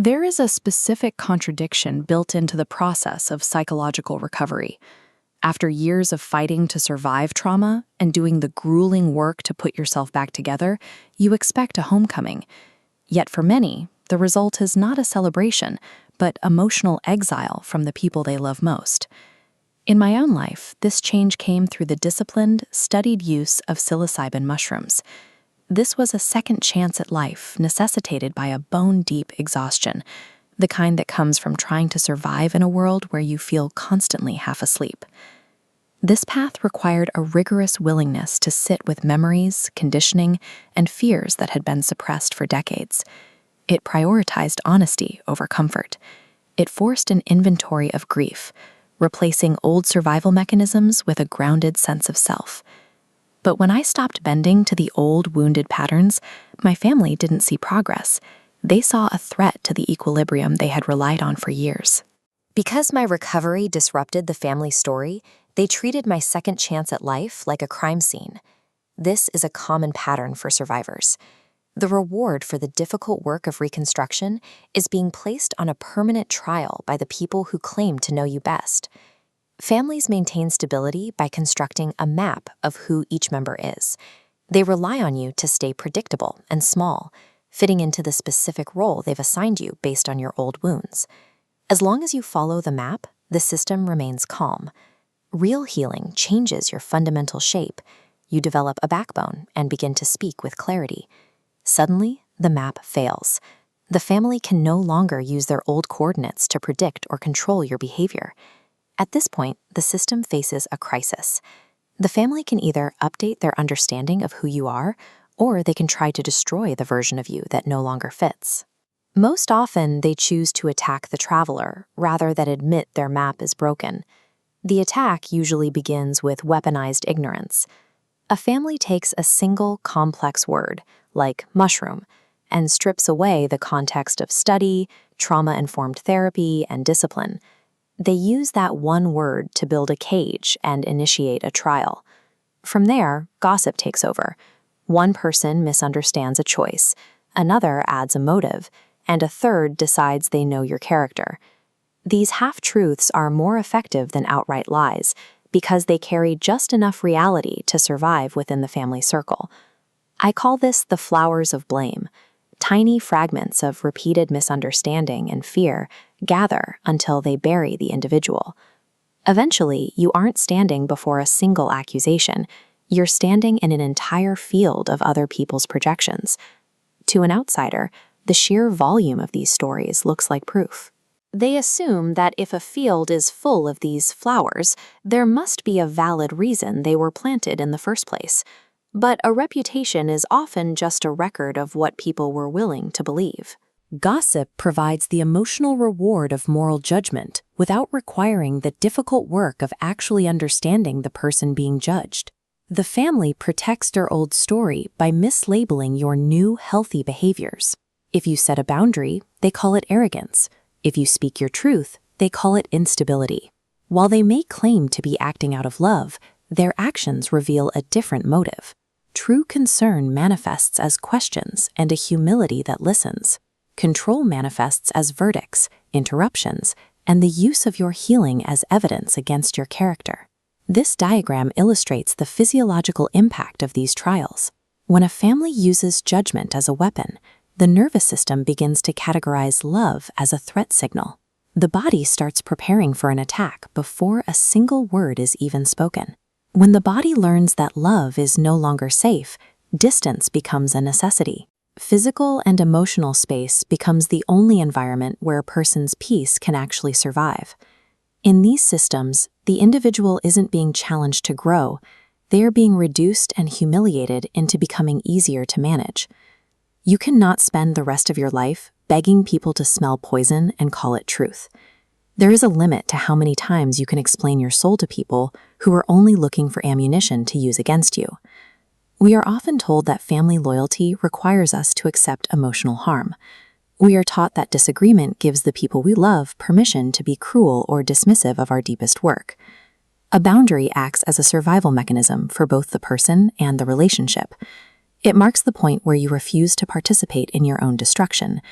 There is a specific contradiction built into the process of psychological recovery. After years of fighting to survive trauma and doing the grueling work to put yourself back together, you expect a homecoming. Yet for many, the result is not a celebration, but emotional exile from the people they love most. In my own life, this change came through the disciplined, studied use of psilocybin mushrooms. This was a second chance at life necessitated by a bone-deep exhaustion, the kind that comes from trying to survive in a world where you feel constantly half asleep. This path required a rigorous willingness to sit with memories, conditioning, and fears that had been suppressed for decades. It prioritized honesty over comfort. It forced an inventory of grief, replacing old survival mechanisms with a grounded sense of self. But when I stopped bending to the old wounded patterns, my family didn't see progress. They saw a threat to the equilibrium they had relied on for years. Because my recovery disrupted the family story, they treated my second chance at life like a crime scene. This is a common pattern for survivors. The reward for the difficult work of reconstruction is being placed on a permanent trial by the people who claim to know you best. Families maintain stability by constructing a map of who each member is. They rely on you to stay predictable and small, fitting into the specific role they've assigned you based on your old wounds. As long as you follow the map, the system remains calm. Real healing changes your fundamental shape. You develop a backbone and begin to speak with clarity. Suddenly, the map fails. The family can no longer use their old coordinates to predict or control your behavior. At this point, the system faces a crisis. The family can either update their understanding of who you are, or they can try to destroy the version of you that no longer fits. Most often, they choose to attack the traveler rather than admit their map is broken. The attack usually begins with weaponized ignorance. A family takes a single complex word, like mushroom, and strips away the context of study, trauma-informed therapy, and discipline. They use that one word to build a cage and initiate a trial. From there, gossip takes over. One person misunderstands a choice, another adds a motive, and a third decides they know your character. These half-truths are more effective than outright lies because they carry just enough reality to survive within the family circle. I call this the flowers of blame. Tiny fragments of repeated misunderstanding and fear gather until they bury the individual. Eventually, you aren't standing before a single accusation. You're standing in an entire field of other people's projections. To an outsider, the sheer volume of these stories looks like proof. They assume that if a field is full of these flowers, there must be a valid reason they were planted in the first place. But a reputation is often just a record of what people were willing to believe. Gossip provides the emotional reward of moral judgment without requiring the difficult work of actually understanding the person being judged. The family protects their old story by mislabeling your new healthy behaviors. If you set a boundary, they call it arrogance. If you speak your truth, they call it instability. While they may claim to be acting out of love, their actions reveal a different motive. True concern manifests as questions and a humility that listens. Control manifests as verdicts, interruptions, and the use of your healing as evidence against your character. This diagram illustrates the physiological impact of these trials. When a family uses judgment as a weapon, the nervous system begins to categorize love as a threat signal. The body starts preparing for an attack before a single word is even spoken. When the body learns that love is no longer safe, distance becomes a necessity. Physical and emotional space becomes the only environment where a person's peace can actually survive. In these systems, the individual isn't being challenged to grow. They are being reduced and humiliated into becoming easier to manage. You cannot spend the rest of your life begging people to smell poison and call it truth. There is a limit to how many times you can explain your soul to people who are only looking for ammunition to use against you. We are often told that family loyalty requires us to accept emotional harm. We are taught that disagreement gives the people we love permission to be cruel or dismissive of our deepest work. A boundary acts as a survival mechanism for both the person and the relationship. It marks the point where you refuse to participate in your own destruction.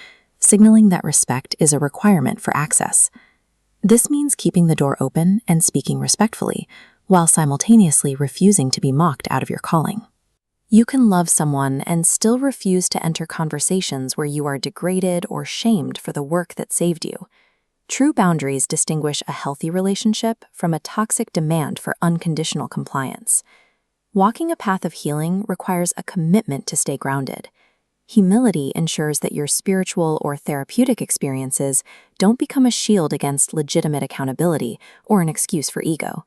signaling that respect is a requirement for access. This means keeping the door open and speaking respectfully, while simultaneously refusing to be mocked out of your calling. You can love someone and still refuse to enter conversations where you are degraded or shamed for the work that saved you. True boundaries distinguish a healthy relationship from a toxic demand for unconditional compliance. Walking a path of healing requires a commitment to stay grounded. Humility ensures that your spiritual or therapeutic experiences don't become a shield against legitimate accountability or an excuse for ego.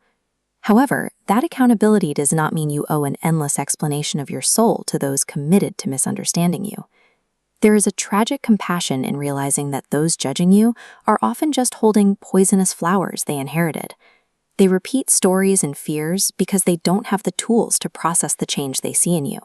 However, that accountability does not mean you owe an endless explanation of your soul to those committed to misunderstanding you. There is a tragic compassion in realizing that those judging you are often just holding poisonous flowers they inherited. They repeat stories and fears because they don't have the tools to process the change they see in you.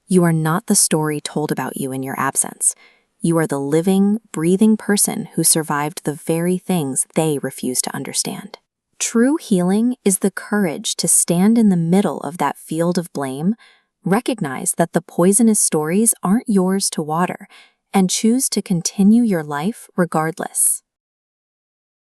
You are not the story told about you in your absence. You are the living, breathing person who survived the very things they refuse to understand. True healing is the courage to stand in the middle of that field of blame, recognize that the poisonous stories aren't yours to water, and choose to continue your life regardless.